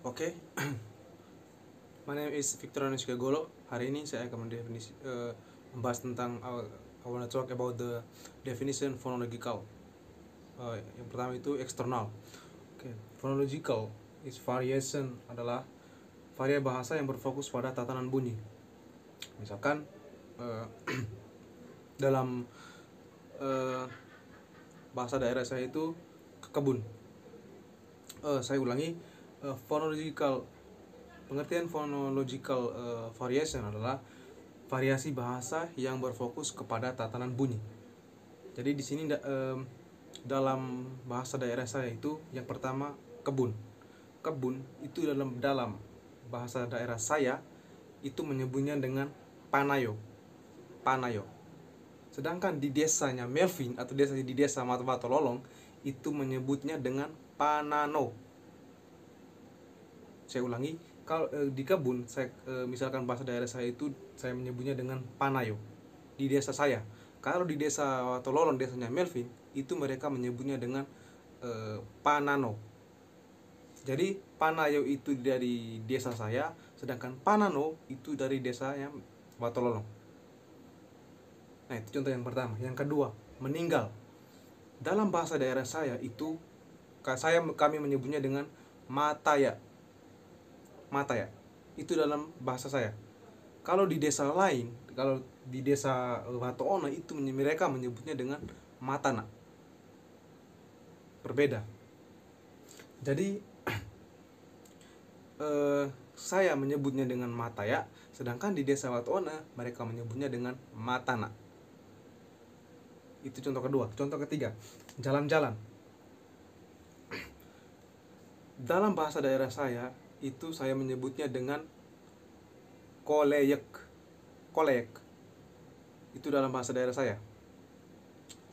Oke, my name is Victor Anushka Golo. Hari ini saya akan membahas tentang I wanna talk about the definition phonological. Yang pertama itu eksternal. Oke, phonological is variation, adalah varia bahasa yang berfokus pada tatanan bunyi. Misalkan dalam bahasa daerah saya itu kebun. Saya ulangi, phonological. Pengertian phonological variation adalah variasi bahasa yang berfokus kepada tatanan bunyi. Jadi di sini dalam bahasa daerah saya itu yang pertama kebun. Kebun itu dalam bahasa daerah saya itu menyebutnya dengan panayo. Panayo. Sedangkan di desanya Melvin atau di desa Mata Lolong itu menyebutnya dengan panano. Saya ulangi, kalau di kebun saya misalkan bahasa daerah saya itu saya menyebutnya dengan panayo di desa saya. Kalau di desa Tololon, desanya Melvin, itu mereka menyebutnya dengan panano. Jadi panayo itu dari desa saya, sedangkan panano itu dari desanya Watololong. Nah, itu contoh yang pertama. Yang kedua, meninggal. Dalam bahasa daerah saya itu kami menyebutnya dengan mataya. Mataya itu dalam bahasa saya. Kalau di desa lain, kalau di desa Watoona itu mereka menyebutnya dengan matana. Berbeda. Jadi saya menyebutnya dengan mataya, sedangkan di desa Watoona mereka menyebutnya dengan matana. Itu contoh kedua. Contoh ketiga, jalan-jalan. Dalam bahasa daerah saya itu saya menyebutnya dengan koleyek. Koleyek itu dalam bahasa daerah saya.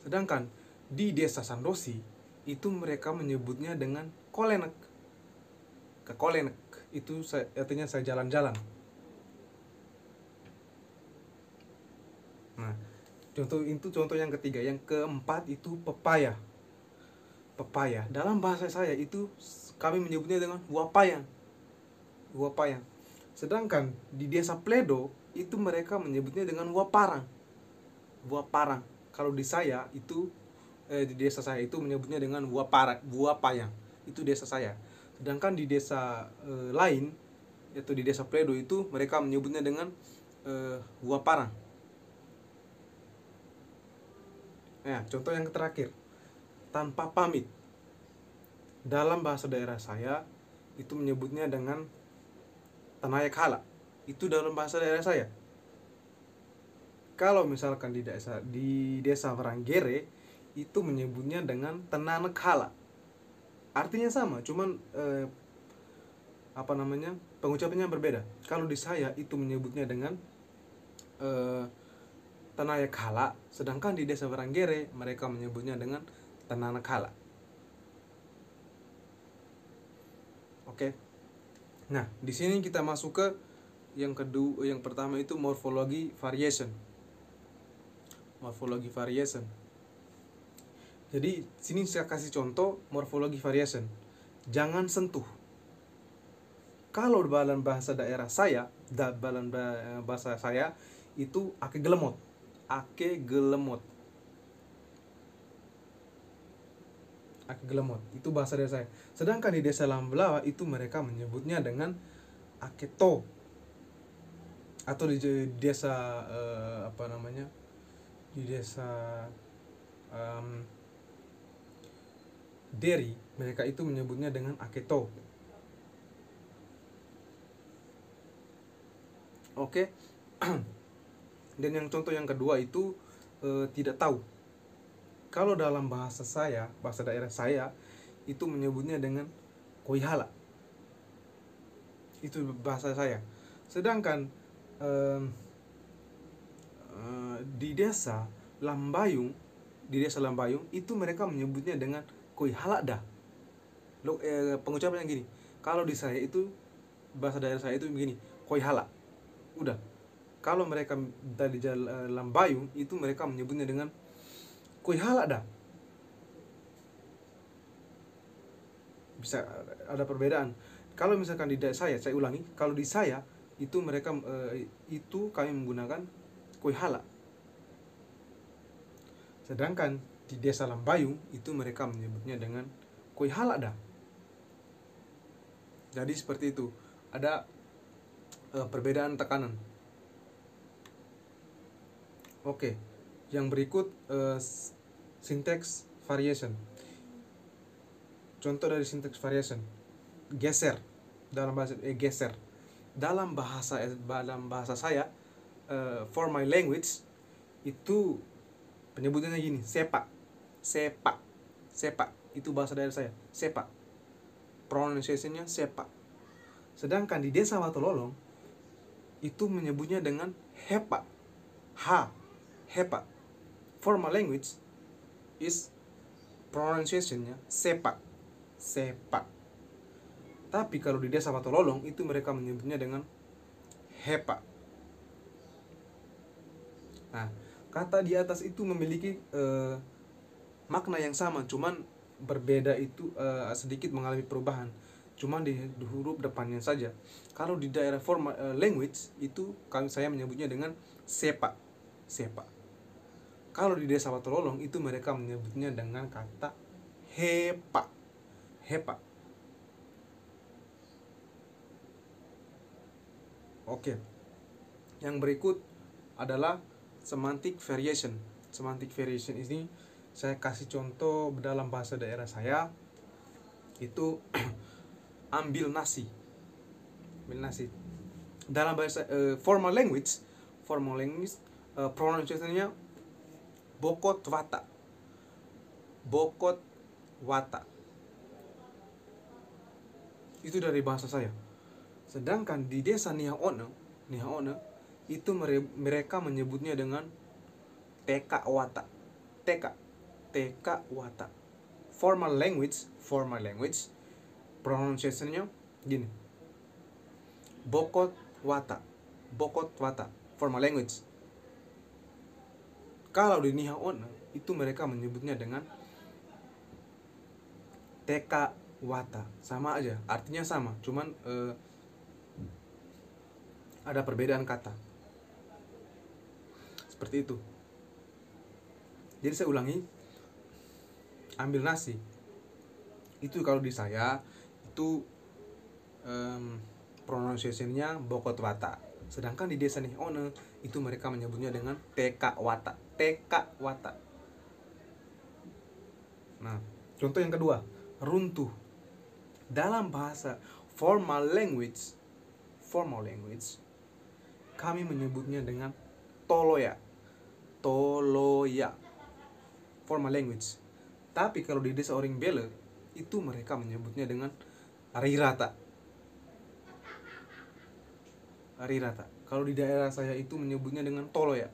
Sedangkan di desa Sandosi itu mereka menyebutnya dengan kolenek. Ke kolenek itu artinya saya jalan-jalan. Nah, contoh yang ketiga. Yang keempat itu pepaya. Pepaya dalam bahasa saya itu kami menyebutnya dengan wapayang. Wapayang. Sedangkan di desa Pledo itu mereka menyebutnya dengan waparang. Waparang. Kalau di saya itu di desa saya itu menyebutnya dengan wapayang. Itu desa saya. Sedangkan di desa lain, yaitu di desa Pledo itu mereka menyebutnya dengan waparang. Nah, contoh yang terakhir, tanpa pamit. Dalam bahasa daerah saya itu menyebutnya dengan tanaya kala. Itu dalam bahasa daerah saya. Kalau misalkan di desa Varanggere itu menyebutnya dengan tenana kala. Artinya sama, cuman pengucapannya berbeda. Kalau di saya itu menyebutnya dengan tanaya kala, sedangkan di desa Varanggere mereka menyebutnya dengan tenana kala. Oke. Nah, di sini kita masuk ke yang kedua. Yang pertama itu morfologi variation. Morfologi variation. Jadi sini saya kasih contoh morfologi variation. Jangan sentuh. Kalau dalam bahasa daerah saya, dalam bahasa saya itu ake gelemot. Ake gelemot. Ake gelemot. Itu bahasa daerah saya. Sedangkan di desa Lambelawa itu mereka menyebutnya dengan ake to. Atau di desa di desa Deri mereka itu menyebutnya dengan aketo. Oke. Dan yang contoh yang kedua itu tidak tahu. Kalau dalam bahasa saya, bahasa daerah saya itu menyebutnya dengan koihala. Itu bahasa saya. Sedangkan di desa Lambayung itu mereka menyebutnya dengan koihala dah. Pengucapannya gini. Kalau di saya itu bahasa daerah saya itu begini, koihala. Udah. Kalau mereka dari Lambayung itu mereka menyebutnya dengan koihala dah. Bisa ada perbedaan. Kalau misalkan di daerah saya ulangi, kalau di saya itu mereka itu kami menggunakan kue hala. Sedangkan di desa Lambayung itu mereka menyebutnya dengan kue halada. Jadi seperti itu. Ada perbedaan tekanan. Oke. Yang berikut syntax variation. Contoh dari syntax variation. Geser. Dalam bahasa geser. Dalam bahasa saya for my language itu penyebutannya gini, sepak, sepak, sepak. Itu bahasa daerah saya, sepak. Pronunciation-nya sepak. Sedangkan di desa Watololong itu menyebutnya dengan hepa, ha, hepa. Formal language is pronunciation-nya sepak, sepak. Tapi kalau di desa Watololong itu mereka menyebutnya dengan hepa. Nah, kata di atas itu memiliki makna yang sama, cuman berbeda itu sedikit mengalami perubahan, cuman di huruf depannya saja. Kalau di daerah formal language itu saya menyebutnya dengan sepa, sepa. Kalau di desa Watololong itu mereka menyebutnya dengan kata hepa, hepa. Oke. Yang berikut adalah semantic variation. Semantic variation ini saya kasih contoh dalam bahasa daerah saya itu ambil nasi. Ambil nasi. Dalam bahasa formal language pronunciation-nya bokot wata. Bokot wata. Itu dari bahasa saya. Sedangkan di desa Nihaone itu mereka menyebutnya dengan TK wata. TK wata. Formal language pronunciation-nya gini. Bokot wata. Formal language. Kalau di Nihaone itu mereka menyebutnya dengan TK wata. Sama aja, artinya sama, cuman ada perbedaan kata. Seperti itu. Jadi saya ulangi, ambil nasi. Itu kalau di saya itu pronunciation-nya bokot wata. Sedangkan di desa Nihaone itu mereka menyebutnya dengan TK wata. TK wata. Nah, contoh yang kedua, runtuh. Dalam bahasa formal language kami menyebutnya dengan toloya. Formal language. Tapi kalau di desa Oring Bele itu mereka menyebutnya dengan rirata. Kalau di daerah saya itu menyebutnya dengan toloya.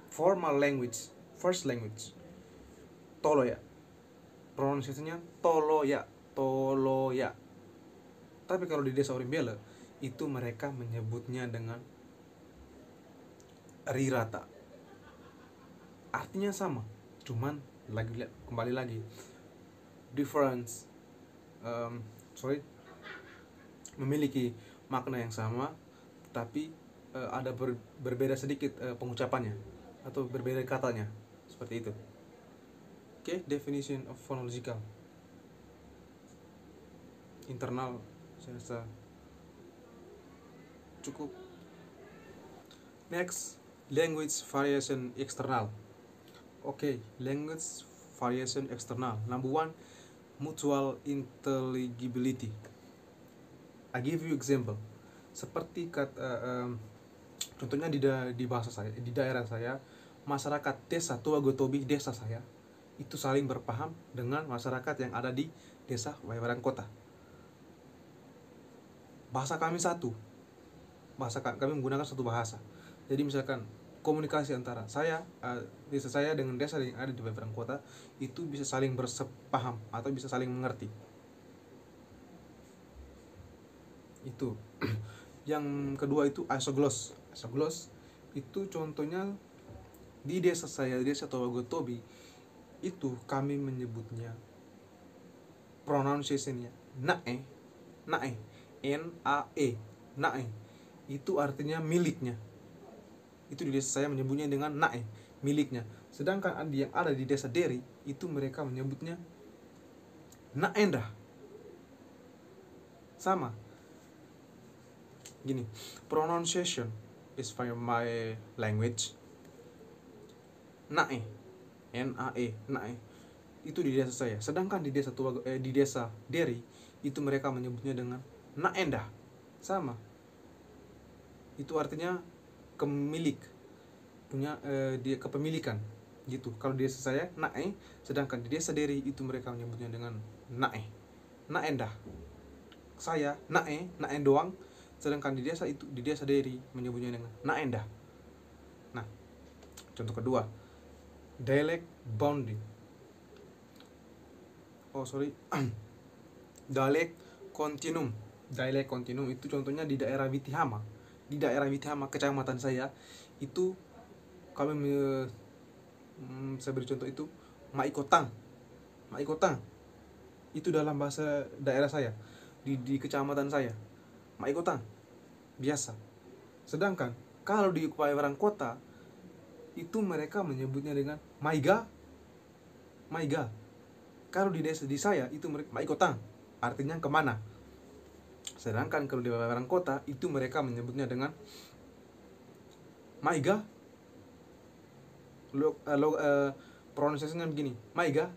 Formal language, first language, toloya. Pronunciation-nya toloya. Tapi kalau di desa Oring Bele itu mereka menyebutnya dengan rirata. Artinya sama, cuman kembali lagi difference memiliki makna yang sama, tapi ada berbeda sedikit pengucapannya atau berbeda katanya, seperti itu. Oke, definition of phonological internal saya rasa cukup. Next, language variation external. Oke, language variation external. Number one, mutual intelligibility. I give you example. Seperti contohnya di bahasa saya, di daerah saya, masyarakat desa Tuagotobi, desa saya itu saling berpaham dengan masyarakat yang ada di desa Bayaran Kota. Bahasa kami satu. Kami menggunakan satu bahasa. Jadi misalkan komunikasi antara desa saya dengan desa yang ada di Bayaran Kota itu bisa saling bersepaham atau bisa saling mengerti. Itu. Yang kedua itu isogloss. Isogloss itu contohnya di desa saya, desa Tuagotobi, itu kami menyebutnya pronunciation-nya nae. NAE, nae. Itu artinya miliknya. Itu di desa saya menyebutnya dengan nae, miliknya. Sedangkan yang ada di desa Deri itu mereka menyebutnya naendah. Sama. Gini, pronunciation is for my language. Nae, NAE, nae. Itu di desa saya. Sedangkan di desa Deri itu mereka menyebutnya dengan naendah. Sama. Itu artinya kemilik, punya dia kepemilikan gitu. Kalau di desa saya nae, sedangkan di desa Deri itu mereka menyebutnya dengan nae, naendah. Saya nae doang, sedangkan di desa Deri menyebutnya dengan naendah. Nah, contoh kedua, dialect bounding. Dialect continuum. Dialect continuum itu contohnya di daerah Witihama. Di daerah Witihama, kecamatan saya, itu kami saya beri contoh itu Maikotang. Maikotang itu dalam bahasa daerah saya, di kecamatan saya, Maikotang biasa. Sedangkan kalau di Payawaran Kota itu mereka menyebutnya dengan Maiga. Maiga. Kalau di desa di saya itu mereka Maikotang, artinya kemana. Sedangkan kalau di Payawaran Kota itu mereka menyebutnya dengan Maiga. Pronunciasinya begini, Maiga.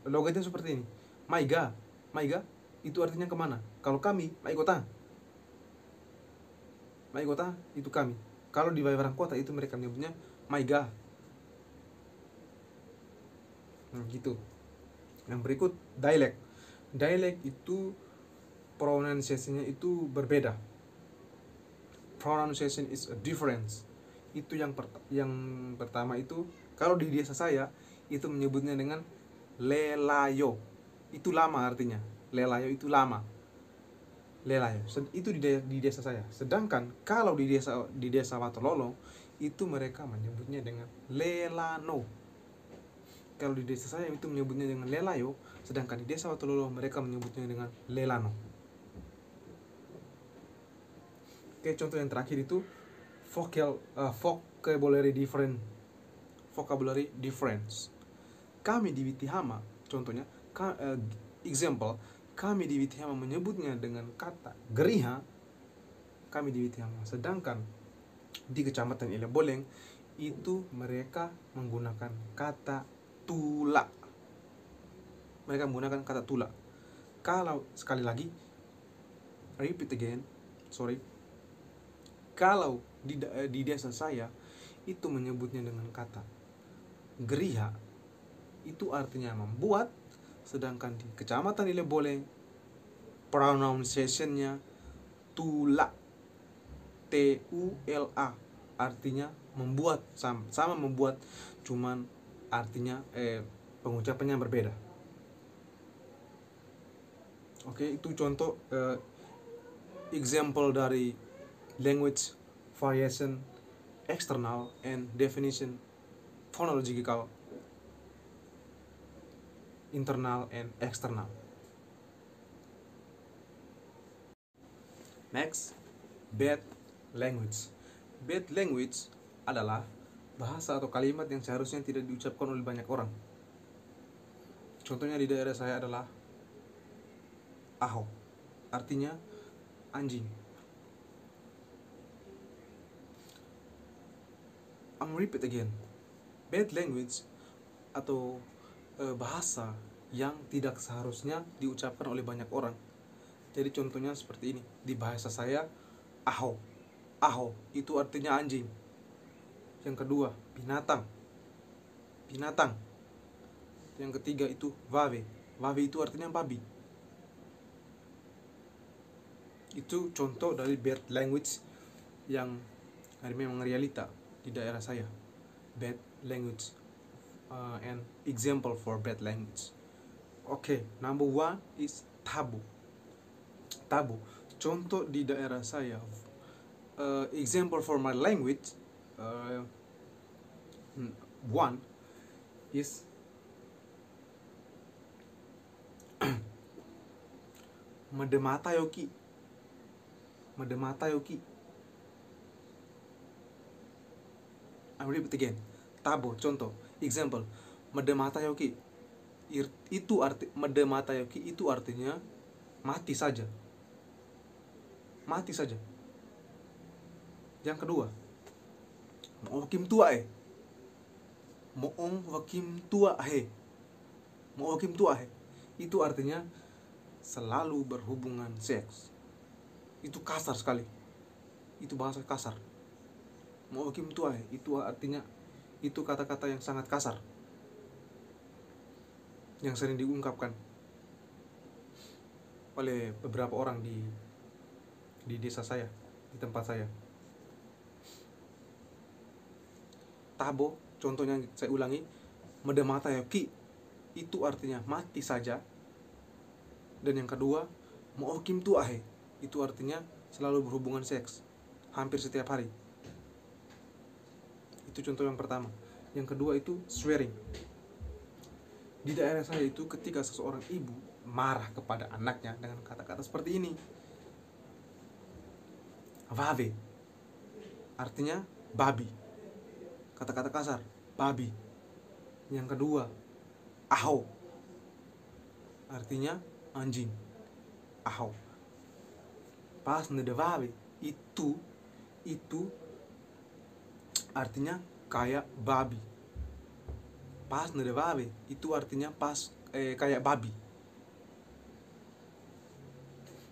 Logatnya seperti ini, Maiga. Maiga itu artinya kemana. Kalau kami Maikotang. Maikotang itu kami. Kalau di Payawaran Kota itu mereka menyebutnya Maiga. Gitu. Yang berikut dialect. Dialect itu pronunciasinya itu berbeda. Pronunciation is a difference. Itu yang pertama itu kalau di desa saya itu menyebutnya dengan lelayo. Itu lama artinya. Lelayo itu lama. Lelayo. Itu di desa saya. Sedangkan kalau di desa Watololong itu mereka menyebutnya dengan lelano. Kalau di desa saya itu menyebutnya dengan lelayo, sedangkan di desa Watololong mereka menyebutnya dengan lelano. Oke, contoh yang terakhir itu vocabulary difference. Kami di Witihama, contohnya example, kami di Witihama menyebutnya dengan kata geriha. Kami di Witihama. Sedangkan di Kecamatan Ileboleng itu mereka menggunakan kata tula. Mereka menggunakan kata tula. Kalau sekali lagi, repeat again, sorry. Kalau di desa saya itu menyebutnya dengan kata geriha, itu artinya membuat. Sedangkan di Kecamatan Ileboleng pronunciation-nya tula, TULA, artinya membuat, sama membuat, cuman artinya pengucapannya berbeda. Oke, itu contoh example dari language variation external and definition phonological internal and external. Next, bad language. Bad language adalah bahasa atau kalimat yang seharusnya tidak diucapkan oleh banyak orang. Contohnya di daerah saya adalah ahok, artinya anjing. I'm repeat again. Bad language atau bahasa yang tidak seharusnya diucapkan oleh banyak orang. Jadi contohnya seperti ini. Di bahasa saya, aho. Aho itu artinya anjing. Yang kedua, binatang. Binatang. Yang ketiga itu vave. Vave itu artinya babi. Itu contoh dari bad language yang memang realita di daerah saya. Bad language and example for bad language. Okay, number one is tabu. Tabu. Contoh di daerah saya. Example for my language. One is Medemata yoki. Medemata yoki. I repeat again. Tabo, contoh, example. Medemata yoki. Itu medemata yoki itu artinya mati saja. Mati saja. Yang kedua, mo'okim tua mo'ong wakim tua mo'okim tua itu artinya selalu berhubungan seks. Itu kasar sekali. Itu bahasa kasar. Mo'okim tua itu artinya, itu kata-kata yang sangat kasar yang sering diungkapkan oleh beberapa orang di desa saya, di tempat saya. Tabo, contohnya saya ulangi, medemata yoki itu artinya mati saja. Dan yang kedua, mo'okim tuahe itu artinya selalu berhubungan seks hampir setiap hari. Itu contoh yang pertama. Yang kedua itu swearing. Di daerah saya itu ketika seseorang ibu marah kepada anaknya dengan kata-kata seperti ini. Vave artinya babi. Kata-kata kasar, babi. Yang kedua, aho artinya anjing. Aho. Pas nedevave itu artinya kayak babi. Pas nedevave itu artinya kayak babi.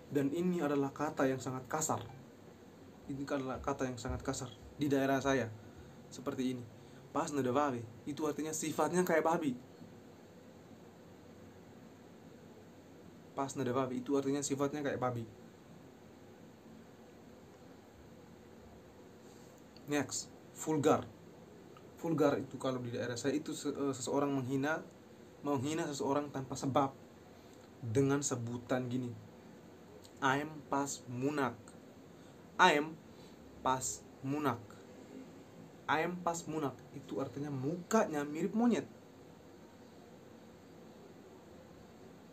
Dan ini adalah kata yang sangat kasar. Ini adalah kata yang sangat kasar di daerah saya. Seperti ini. Pas nedevave itu artinya sifatnya kayak babi. Pas nedevave itu artinya sifatnya kayak babi. Next, vulgar. Vulgar itu kalau di daerah saya itu seseorang menghina seseorang tanpa sebab dengan sebutan gini. I'm pas munak. I'm pas munak. I'm pas munak itu artinya mukanya mirip monyet.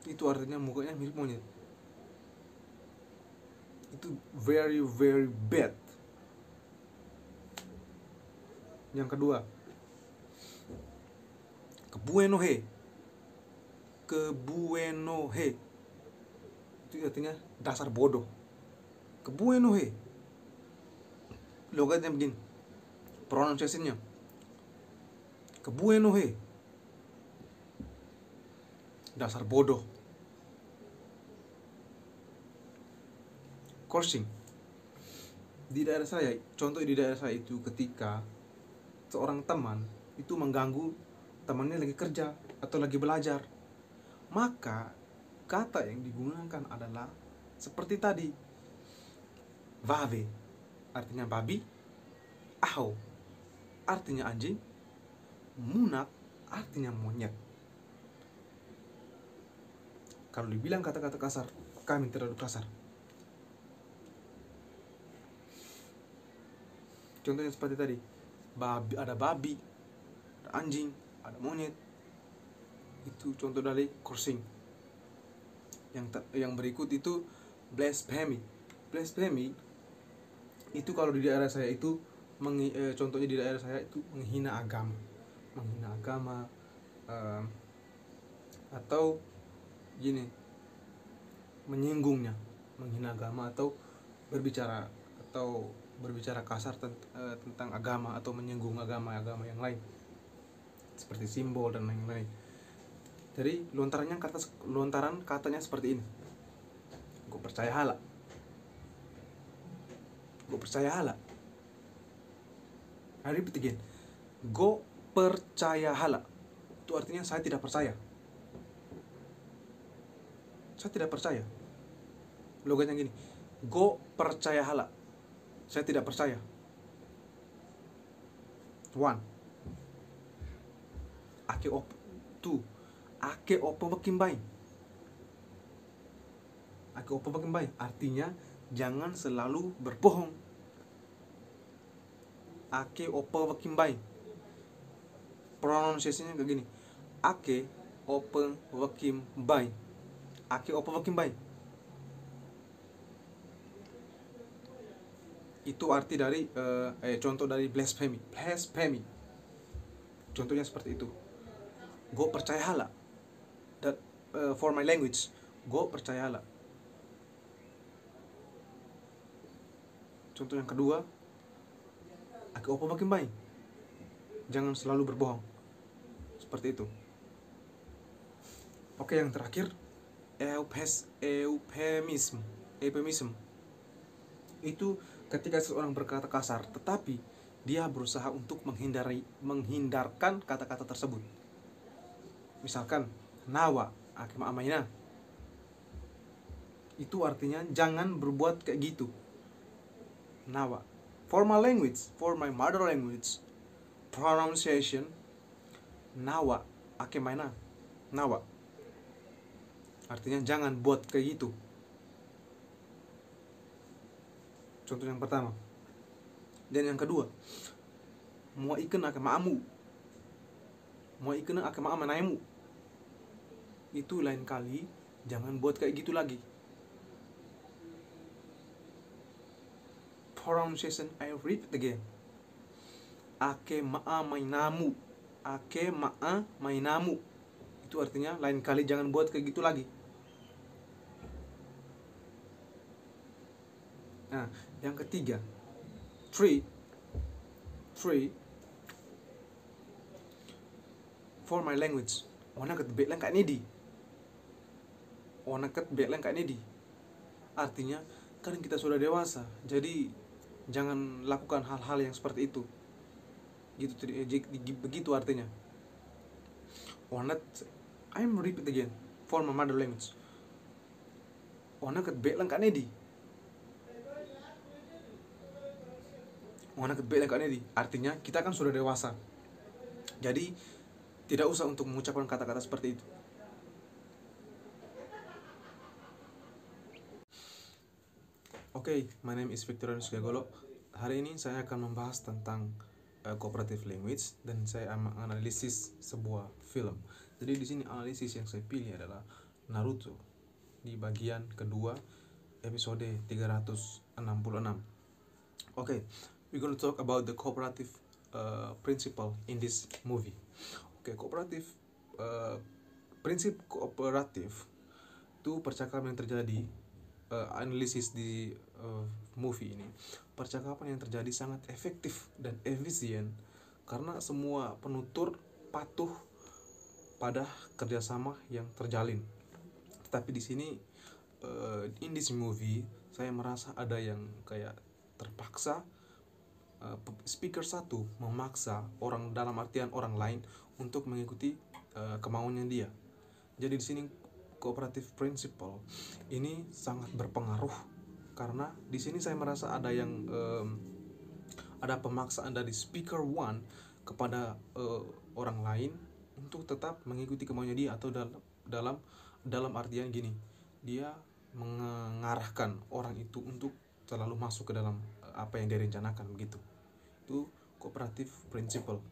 Itu artinya mukanya mirip monyet. Itu very very bad. Yang kedua, kebuenohe. Kebuenohe itu artinya dasar bodoh. Kebuenohe logatnya begini, pronunciation-nya kebuenohe, dasar bodoh. Cursing di daerah saya, contoh di daerah saya itu ketika seorang teman itu mengganggu temannya lagi kerja atau lagi belajar, maka kata yang digunakan adalah seperti tadi. Vave artinya babi, aho artinya anjing, munak artinya monyet. Kalau dibilang kata-kata kasar, kami terlalu kasar. Contohnya seperti tadi, ada babi, ada anjing, ada monyet. Itu contoh dari cursing. Yang berikut itu blasphemy. Blasphemy itu kalau di daerah saya itu contohnya di daerah saya itu menghina agama, atau gini, menghina agama atau berbicara kasar tentang agama atau menyinggung agama yang lain seperti simbol dan lain-lain. Jadi lontaran katanya seperti ini. Gue percaya hala. I repeat again. Gue percaya hala. Itu artinya saya tidak percaya. Saya tidak percaya. Logatnya gini. Gue percaya hala. Saya tidak percaya. One. Ake op. Two. Ake opo wakimbai. Ake opo wakimbai artinya jangan selalu berbohong. Ake opo wakimbai. Pronunciation-nya kayak gini. Ake opo wakimbai. Ake opo wakimbai. Itu arti dari contoh dari blasphemy. Contohnya seperti itu. Go percayalah. That for my language, go percayalah. Contoh yang kedua, aku opo makin baik. Jangan selalu berbohong. Seperti itu. Oke, yang terakhir, euphemism. Itu ketika seseorang berkata kasar, tetapi dia berusaha untuk menghindarkan kata-kata tersebut. Misalkan, nawa, akima amaina. Itu artinya jangan berbuat kayak gitu. Nawa. For my language, for my mother language, pronunciation, nawa, akemaina. Nawa. Artinya jangan buat kayak gitu. Contoh yang pertama. Dan yang kedua, mua ikan akemaamu. Mua ikan akemaamanaimu. Itu lain kali jangan buat kayak gitu lagi. Pronunciation, I repeat again. Akemaaminamu. Akemaaminamu. Itu artinya lain kali jangan buat kayak gitu lagi. Nah, yang ketiga, three, for my language, ona ket be lang kanidi. Ona ket be lang kanidi. Artinya, kan kita sudah dewasa, jadi jangan lakukan hal-hal yang seperti itu. Gitu, begitu artinya. Ona, I'm repeat again, for my mother language. Ona ket be lang kanidi. Artinya kita kan sudah dewasa, jadi tidak usah untuk mengucapkan kata-kata seperti itu. Oke, my name is Victorianus Gagolo. Hari ini saya akan membahas tentang cooperative language dan saya akan menganalisis sebuah film. Jadi di sini analisis yang saya pilih adalah Naruto di bagian kedua episode 366. Oke. We're going to talk about the cooperative principle in this movie. Prinsip kooperatif itu percakapan yang terjadi, analisis di movie ini. Percakapan yang terjadi sangat efektif dan efisien karena semua penutur patuh pada kerjasama yang terjalin. Tetapi di sini in this movie saya merasa ada yang kayak terpaksa. Speaker satu memaksa orang, dalam artian orang lain, untuk mengikuti kemauannya dia. Jadi di sini cooperative principle ini sangat berpengaruh karena di sini saya merasa ada yang ada pemaksaan dari speaker one kepada orang lain untuk tetap mengikuti kemauannya dia, atau dalam artian gini, dia mengarahkan orang itu untuk selalu masuk ke dalam apa yang direncanakan begitu. Itu cooperative principle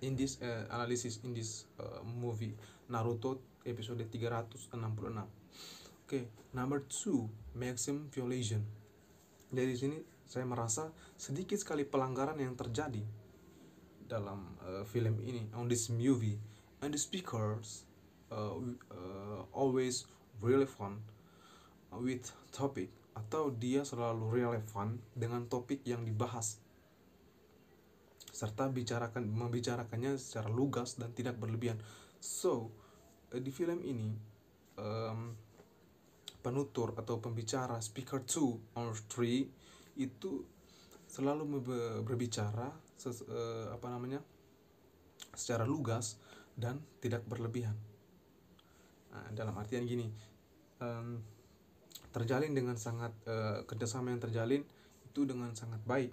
in this analysis in this movie Naruto episode 366. Okay, number 2, maximum violation. Dari sini saya merasa sedikit sekali pelanggaran yang terjadi dalam film ini, on this movie, and the speakers always relevant with topic, atau dia selalu relevan dengan topik yang dibahas, serta membicarakannya secara lugas dan tidak berlebihan. So, di film ini penutur atau pembicara speaker 2 or 3 itu selalu berbicara secara lugas dan tidak berlebihan. Nah, dalam artian gini, terjalin dengan sangat kerjasama yang terjalin itu dengan sangat baik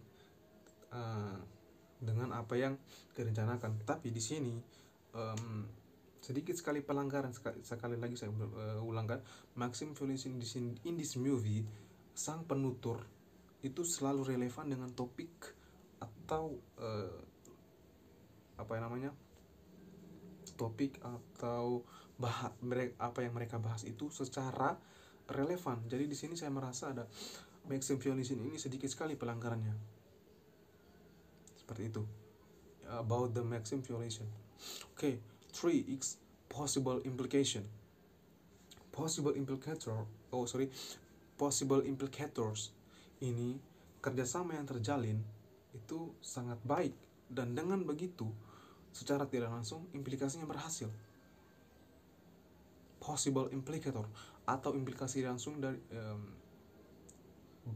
dengan apa yang direncanakan. Tapi di sini sedikit sekali pelanggaran. Sekali lagi saya ulangkan, maximum violation in this movie, sang penutur itu selalu relevan dengan topik atau topik atau apa yang mereka bahas itu secara relevan. Jadi di sini saya merasa ada maxim violation ini sedikit sekali pelanggarannya. Seperti itu. About the maxim violation. Okay, 3x possible implication. Possible implicators ini kerjasama yang terjalin itu sangat baik, dan dengan begitu secara tidak langsung implikasinya berhasil. Possible implicator atau implikasi langsung dari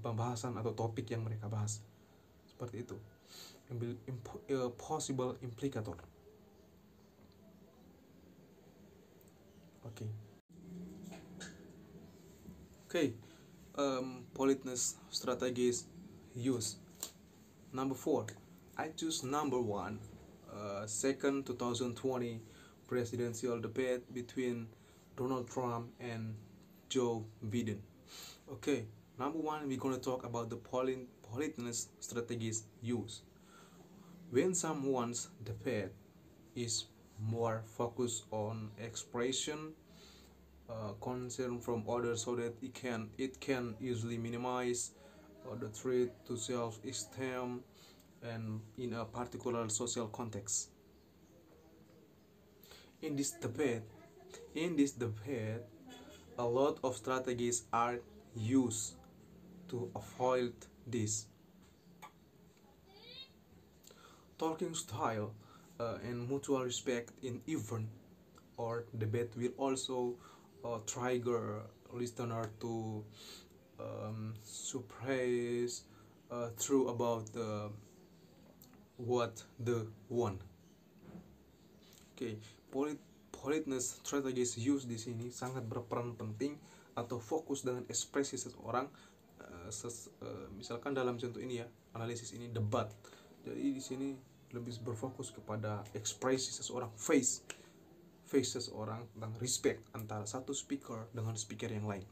pembahasan atau topik yang mereka bahas, seperti itu. Possible implicator. Okay. Politeness strategies use. Number 4, I choose number 1. Second 2020 presidential debate between Donald Trump and Joe Biden. Okay, number 1, we're going to talk about the politeness strategies used. When someone's debate is more focused on expression, concern from others, so that it can easily minimize the threat to self-esteem and in a particular social context. In this debate, a lot of strategies are used to avoid this. Talking style and mutual respect in event or debate will also trigger listener to suppress through about what the one. Okay, politeness strategies used di sini sangat berperan penting atau fokus dengan ekspresi seseorang. Misalkan dalam contoh ini ya, analisis ini debat. Jadi di sini lebih berfokus kepada ekspresi seseorang, face seseorang tentang respect antara satu speaker dengan speaker yang lain,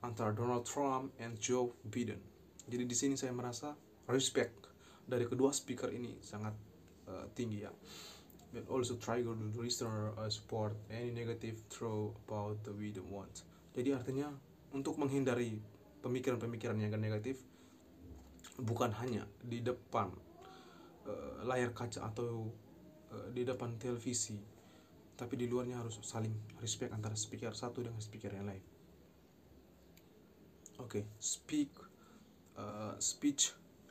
antara Donald Trump and Joe Biden. Jadi di sini saya merasa respect dari kedua speaker ini sangat tinggi ya. But also trigger the listener support any negative throw about the Biden want. Jadi artinya untuk menghindari pemikiran-pemikiran yang negatif, bukan hanya di depan layar kaca atau di depan televisi, tapi di luarnya harus saling respect antara speaker satu dengan speaker yang lain. Okay, speech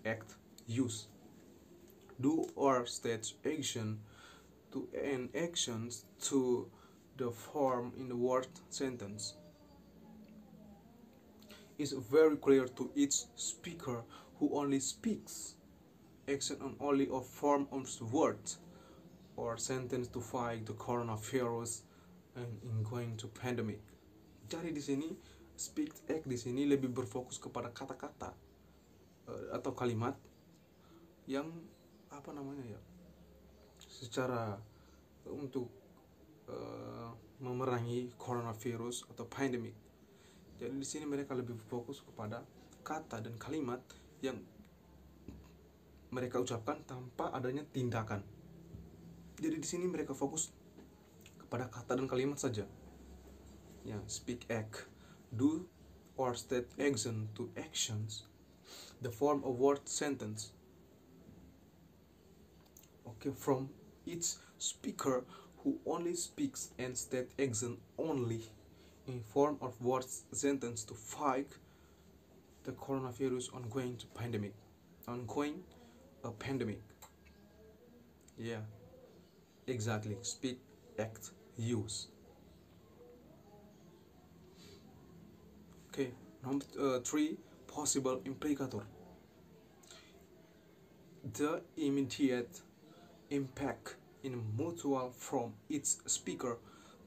act use. Do or state action to end actions to the form in the word sentence. It's very clear to each speaker who only speaks action on only a form of words or sentence to fight the coronavirus and in going to pandemic. Jadi di sini speech act di sini lebih berfokus kepada kata-kata atau kalimat yang secara untuk memerangi coronavirus atau pandemic. Jadi di sini mereka lebih fokus kepada kata dan kalimat yang mereka ucapkan tanpa adanya tindakan. Jadi di sini mereka fokus kepada kata dan kalimat saja. Ya, speak act, do or state action to actions, the form of word sentence. Okay, from each speaker who only speaks and state action only in form of words sentence to fight the coronavirus ongoing a pandemic. Yeah, exactly. Speak, act, use. Okay, number 3, possible implicator. The immediate impact in mutual from each speaker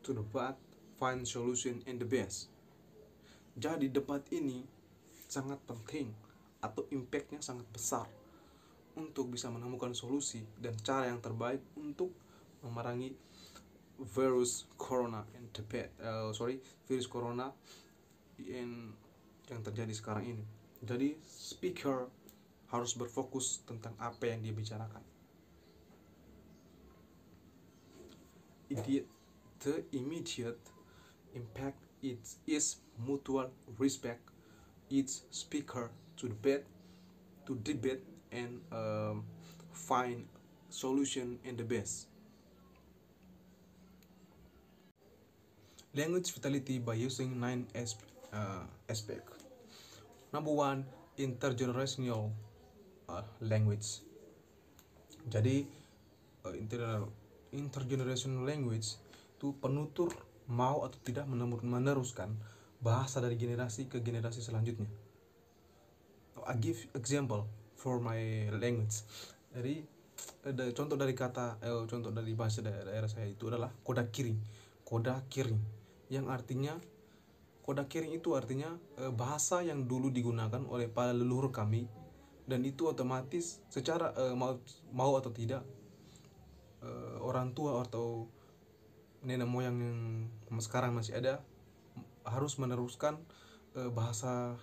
to debat, find solution and the best. Jadi debat ini sangat penting atau impactnya sangat besar untuk bisa menemukan solusi dan cara yang terbaik untuk memerangi virus corona yang terjadi sekarang ini. Jadi speaker harus berfokus tentang apa yang dia bicarakan. The immediate impact it is mutual respect each speaker to debate and find solution in the best. Language vitality by using 9 aspects. Number one, intergenerational language. Jadi intergenerational language itu penutur mau atau tidak meneruskan bahasa dari generasi ke generasi selanjutnya. I give example for my language. Jadi contoh dari bahasa daerah saya itu adalah koda kiring. Koda kiring yang artinya koda kiring itu artinya bahasa yang dulu digunakan oleh para leluhur kami, dan itu otomatis secara mau atau tidak orang tua atau nenek moyang yang sekarang masih ada harus meneruskan bahasa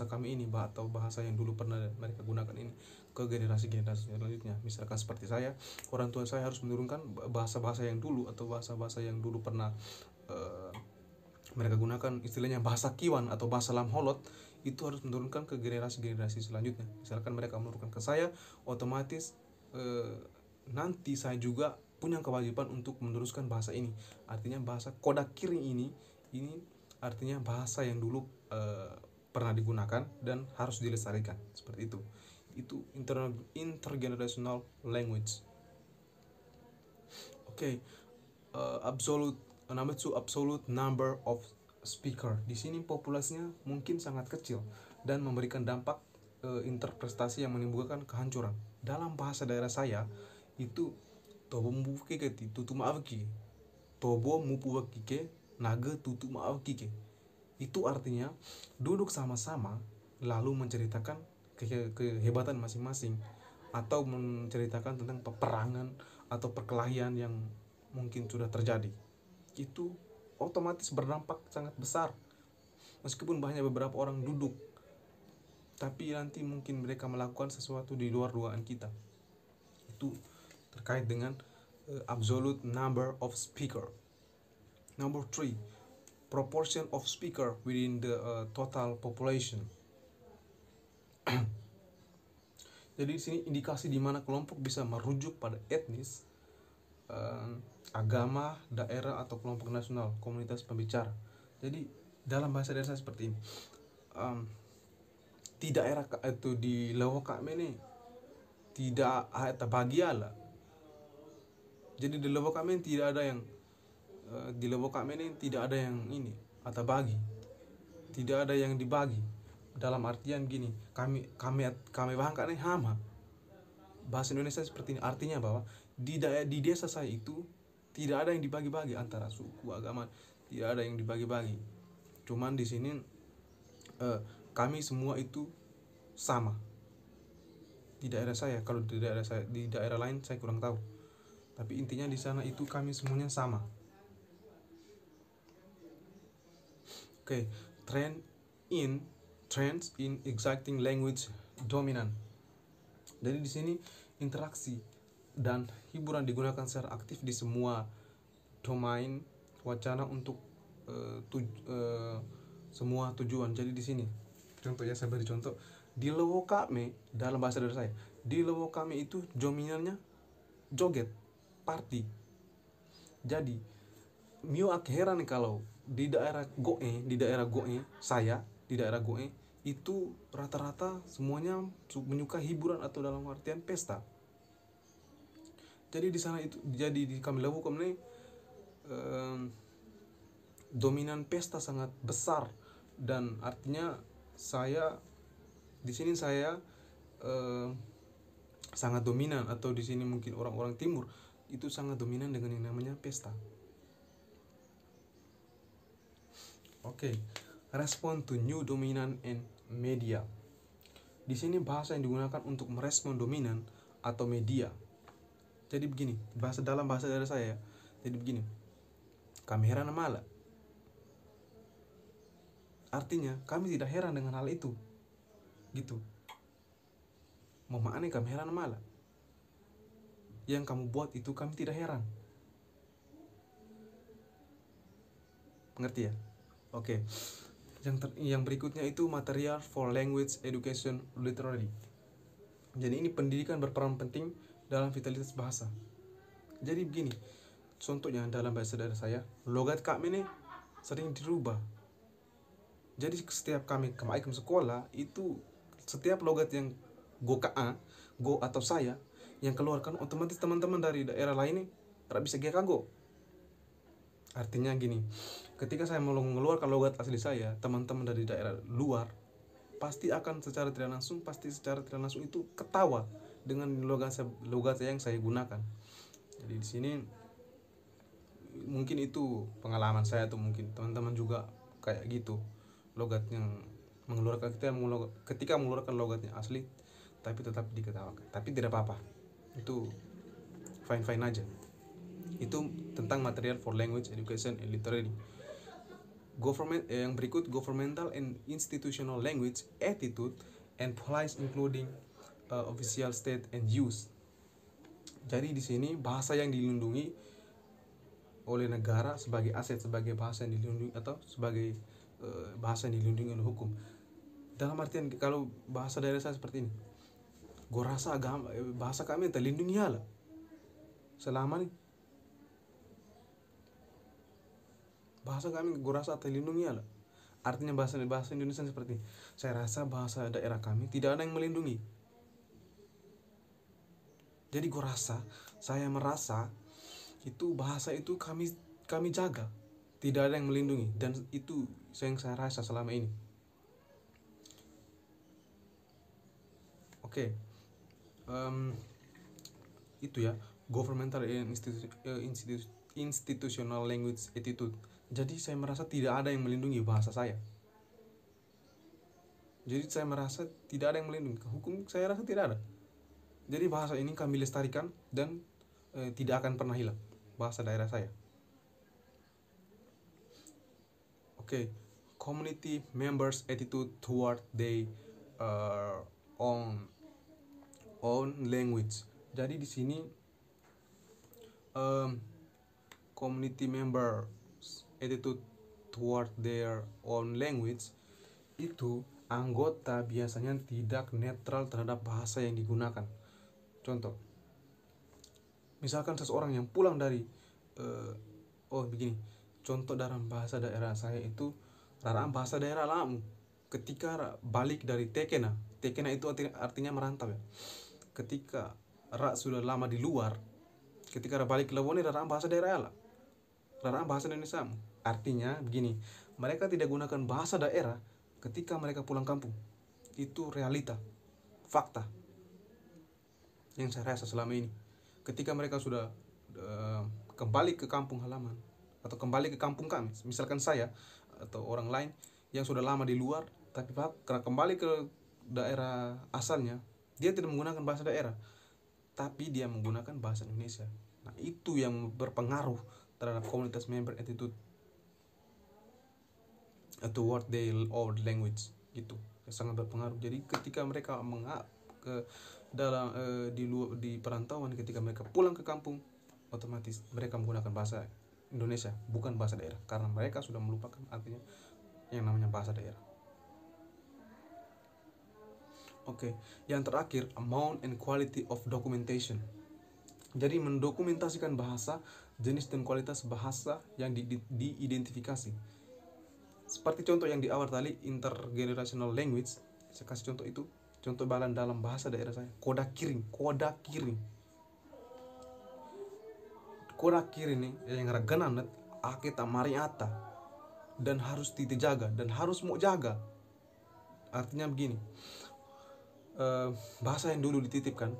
kami ini atau bahasa yang dulu pernah mereka gunakan ini ke generasi-generasi selanjutnya. Misalkan seperti saya, orang tua saya harus menurunkan bahasa-bahasa yang dulu atau bahasa-bahasa yang dulu pernah mereka gunakan, istilahnya bahasa Kiwan atau bahasa Lamholot, itu harus menurunkan ke generasi-generasi selanjutnya. Misalkan mereka menurunkan ke saya, otomatis nanti saya juga punya kewajiban untuk meneruskan bahasa ini. Artinya bahasa koda kiring ini artinya bahasa yang dulu pernah digunakan dan harus dilestarikan, seperti itu. Itu intergenerational language. Okay. Number two, absolute number of speaker. Di sini populasinya mungkin sangat kecil dan memberikan dampak interpretasi yang menimbulkan kehancuran. Dalam bahasa daerah saya itu tobo mupu ke tutu maafki, tobo mupu ke naga tutu maafki. Itu artinya duduk sama-sama lalu menceritakan kehebatan masing-masing atau menceritakan tentang peperangan atau perkelahian yang mungkin sudah terjadi. Itu otomatis berdampak sangat besar. Meskipun banyak beberapa orang duduk, tapi nanti mungkin mereka melakukan sesuatu di luar dugaan kita. Itu terkait dengan absolute number of speaker. Number three, proportion of speaker within the total population. Jadi di sini indikasi di mana kelompok bisa merujuk pada etnis, agama, daerah atau kelompok nasional, komunitas pembicara. Jadi dalam bahasa daerah seperti ini, di daerah itu di Lawa kami ini tidak ada bagiala. Jadi di Lawa kami tidak ada yang di Lawa kami ini tidak ada yang ini atau bagi, tidak ada yang dibagi. Dalam artian gini, kami bahkan ini hama. Bahasa Indonesia seperti ini artinya bahwa di desa saya itu tidak ada yang dibagi-bagi antara suku, agama, tidak ada yang dibagi-bagi. Cuman di sini kami semua itu sama. Di daerah saya, kalau di daerah lain saya kurang tahu. Tapi intinya di sana itu kami semuanya sama. Okay, trends in exacting language dominant. Jadi di sini interaksi dan hiburan digunakan secara aktif di semua domain wacana untuk semua tujuan. Jadi di sini contohnya saya beri contoh di Lowo kami dalam bahasa daerah saya. Di Lowo kami itu dominannya joget, party. Jadi mio heran kalau di daerah Goe, saya di daerah Goe itu rata-rata semuanya menyukai hiburan atau dalam artian pesta. Jadi di sana itu di kami Lawu kami dominan pesta sangat besar, dan artinya saya di sini sangat dominan, atau di sini mungkin orang-orang timur itu sangat dominan dengan yang namanya pesta. Okay. Respond to new dominant and media. Di sini bahasa yang digunakan untuk merespon dominan atau media. Jadi begini, dalam bahasa daerah saya. Jadi begini, kami heran mala. Artinya kami tidak heran dengan hal itu. Gitu. Mau maknanya kami heran mala. Yang kamu buat itu kami tidak heran. Mengerti ya? Oke. Yang berikutnya itu material for language education literary. Jadi ini pendidikan berperan penting dalam vitalitas bahasa. Jadi begini, contohnya dalam bahasa daerah saya, logat kami ini sering dirubah. Jadi setiap kami kembali ke sekolah itu setiap logat yang go atau saya yang keluarkan, otomatis teman-teman dari daerah lain ini tidak bisa go. Artinya gini, ketika saya mau mengeluarkan logat asli saya, teman-teman dari daerah luar pasti akan secara tidak langsung itu ketawa dengan logat saya yang saya gunakan. Jadi di sini mungkin itu pengalaman saya, tuh mungkin teman-teman juga kayak gitu, logat yang mengeluarkan ketika mengeluarkan logatnya asli tapi tetap diketawakan, tapi tidak apa-apa, itu fine aja. Itu tentang material for language education and literary. Yang berikut, governmental and institutional language attitude and policy including official state and use. Jadi di sini bahasa yang dilindungi oleh negara sebagai aset, sebagai bahasa yang dilindungi atau sebagai bahasa yang dilindungi oleh hukum. Dalam artian kalau bahasa daerah saya seperti ini, gue rasa bahasa kami terlindungi lah selama nih. Bahasa kami gue rasa terlindungi lah. Artinya bahasa Indonesia seperti ini. Saya rasa bahasa daerah kami tidak ada yang melindungi. Jadi saya merasa itu bahasa itu kami jaga, tidak ada yang melindungi, dan itu yang saya rasa selama ini. Oke. Itu ya, governmental and institutional language attitude. Jadi saya merasa tidak ada yang melindungi bahasa saya. Jadi saya merasa tidak ada yang melindungi. Hukum saya rasa tidak ada. Jadi bahasa ini kami lestarikan dan tidak akan pernah hilang, bahasa daerah saya. Oke. Community members attitude toward their own language. Jadi di sini community members attitude toward their own language itu anggota biasanya tidak netral terhadap bahasa yang digunakan. Contoh, misalkan seseorang yang pulang dari begini, contoh dalam bahasa daerah saya itu raraan bahasa daerah lamu. Ketika balik dari tekena itu artinya merantau ya. Ketika sudah lama di luar, ketika balik ke Lewone raraan bahasa daerah lah, raraan bahasa Indonesia. Artinya begini, mereka tidak gunakan bahasa daerah ketika mereka pulang kampung. Itu realita, fakta yang saya rasa selama ini. Ketika mereka sudah kembali ke kampung halaman atau kembali ke kampung kami, misalkan saya atau orang lain yang sudah lama di luar, tapi karena kembali ke daerah asalnya, dia tidak menggunakan bahasa daerah, tapi dia menggunakan bahasa Indonesia. Nah, itu yang berpengaruh terhadap komunitas member attitude toward their own language, gitu, sangat berpengaruh. Jadi ketika mereka di perantauan, ketika mereka pulang ke kampung, otomatis mereka menggunakan bahasa Indonesia, bukan bahasa daerah, karena mereka sudah melupakan artinya yang namanya bahasa daerah. Oke. Yang terakhir, amount and quality of documentation. Jadi mendokumentasikan bahasa, jenis dan kualitas bahasa yang diidentifikasi. Seperti contoh yang di awal tadi, intergenerational language. Saya kasih contoh itu. Contoh dalam bahasa daerah saya, koda kiring. Koda kiring nih yang raganan akita mariata, dan harus dijaga dan harus mau jaga. Artinya begini, bahasa yang dulu dititipkan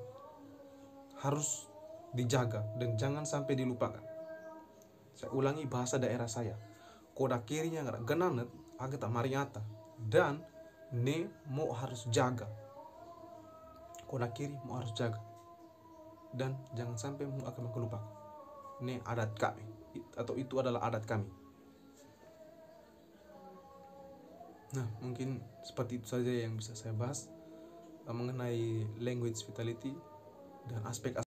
harus dijaga dan jangan sampai dilupakan. Saya ulangi, bahasa daerah saya, koda kirinya genanet agak tak mariata, dan ne mau harus jaga. Koda kiri mau harus jaga dan jangan sampai mau akan lupakan. Ne adat kami, atau itu adalah adat kami. Nah, mungkin seperti itu saja yang bisa saya bahas mengenai language vitality dan aspek